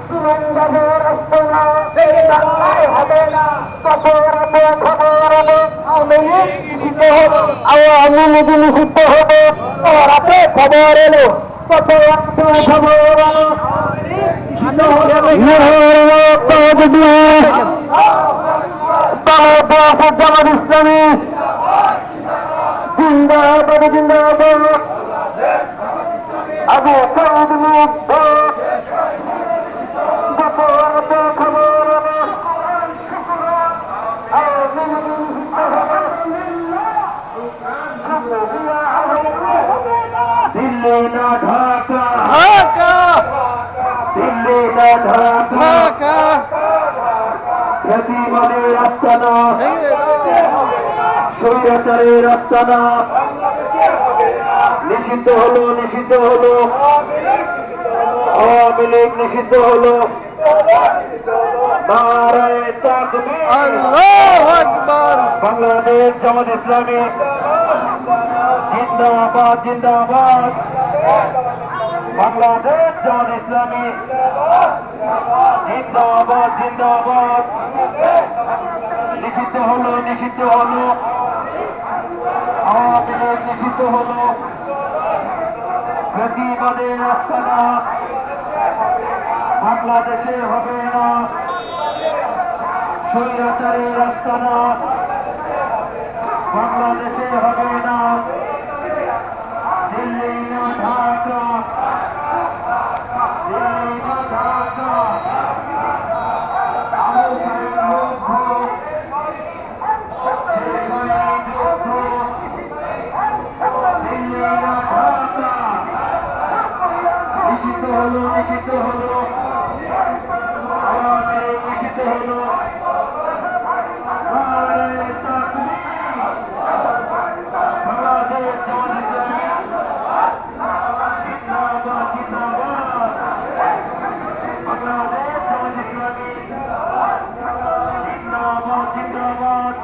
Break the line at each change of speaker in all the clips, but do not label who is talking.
সুরঙ্গের আস্তনা এই বাংলায় হবে না। কপরাতে খবর হবে আওয়ামী লীগ নিষিদ্ধ হলো, আওয়ামী লীগ নিষিদ্ধ হবে। রাতে খবর এলো, কপরাতে খবর এলো জামাত ইসলামী জিন্দাবাদ জিন্দাবাদ। আবু সাইদ মুক্ত কপরাতে খবর এলো, আওয়ামী লীগ নিষিদ্ধ হবে। দিল্লি না ঢাকা, দিল্লি না ঢাকা, প্রতিবাদের আস্তানা, স্বৈরাচারের আস্তানা নিষিদ্ধ হলো, নিষিদ্ধ হলো, আওয়ামী লীগ নিষিদ্ধ হলো। নারায়ে তাকবীর, আল্লাহু আকবার। বাংলাদেশ জামাত ইসলামী জিন্দাবাদ জিন্দাবাদ। বাংলাদেশ জামাত ইসলামী জিন্দাবাদ জিন্দাবাদ। নিষিদ্ধ হলো, নিষিদ্ধ হলো, আওয়ামী লীগ নিষিদ্ধ হলো। প্রতিবাদের আস্তানা বাংলাদেশে হবে না, স্বৈরাচারের আস্তানা বাংলাদেশে হবে না। দিল্লি না ঢাকা, দিল্লি না ঢাকা, দিল্লি না ঢাকা। নিষিদ্ধ হলো, নিষিদ্ধ হলো, আওয়ামী লীগ নিষিদ্ধ হলো। নারায়ে তাকবীর, বাংলাদেশ জামাত ইসলামী জিন্দাবাদ জিন্দাবাদ। বাংলাদেশ জামাত ইসলামী জিন্দাবাদ জিন্দাবাদ।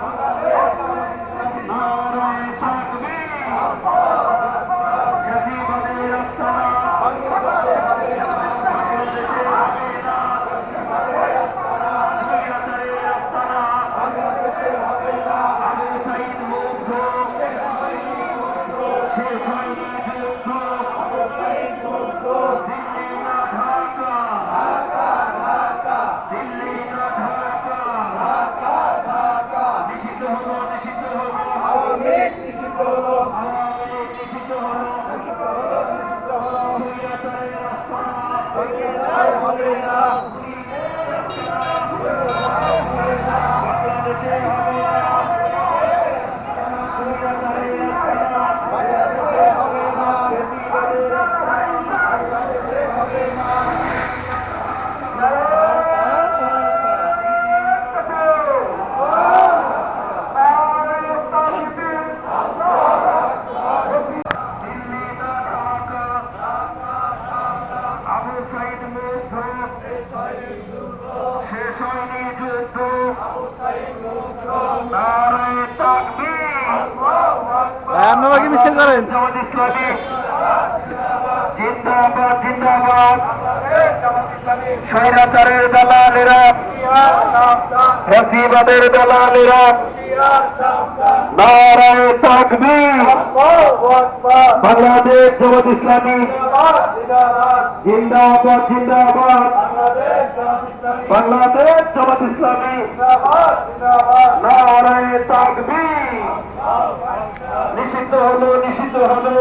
নারায়ে তাকবীর, প্রতিবাদের আস্তানা বাংলাদেশে হবে না, স্বৈরাচারের আস্তানা বাংলাদেশে হবে না। আবু সাইদ মুগ্ধ, শেষ হয়নি যুদ্ধ, দিল্লি না ঢাকা, দিল্লি না ঢাকা, নিষিদ্ধ হলো, নিষিদ্ধ হলো, আওয়ামী লীগ নিষিদ্ধ হলো, আওয়ামী লীগ নিষিদ্ধ হলো, স্বৈরাচারের আস্তানা হবে না, হবে না, বাংলাদেশে হবে না, স্বৈরাচারের আস্তানা বাংলাদেশে হবে না, প্রতিবাদের আস্তানা বাংলাদেশে হবে না। দিল্লি না ঢাকা, আবু সাইদ মুগ্ধ, শেষ হয়নি যুদ্ধ, নারায়ে তাকবীর।
আপনারা কি মিছিল করেন?
জামাত ইসলামী জিন্দাবাদ জিন্দাবাদ। স্বৈরাচারের দালালেরা, ফ্যাসিবাদের দালালেরা, নারায়ে তাকবীর। বাংলাদেশ জামাত ইসলামী জিন্দাবাদ জিন্দাবাদ। বাংলাদেশ জামাত ইসলামী নারায়ে তাকবীর। নিষিদ্ধ হলো, নিষিদ্ধ হলো,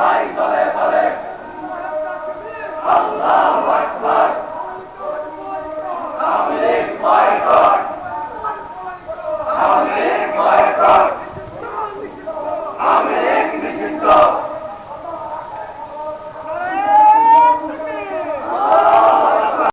ভাই চলে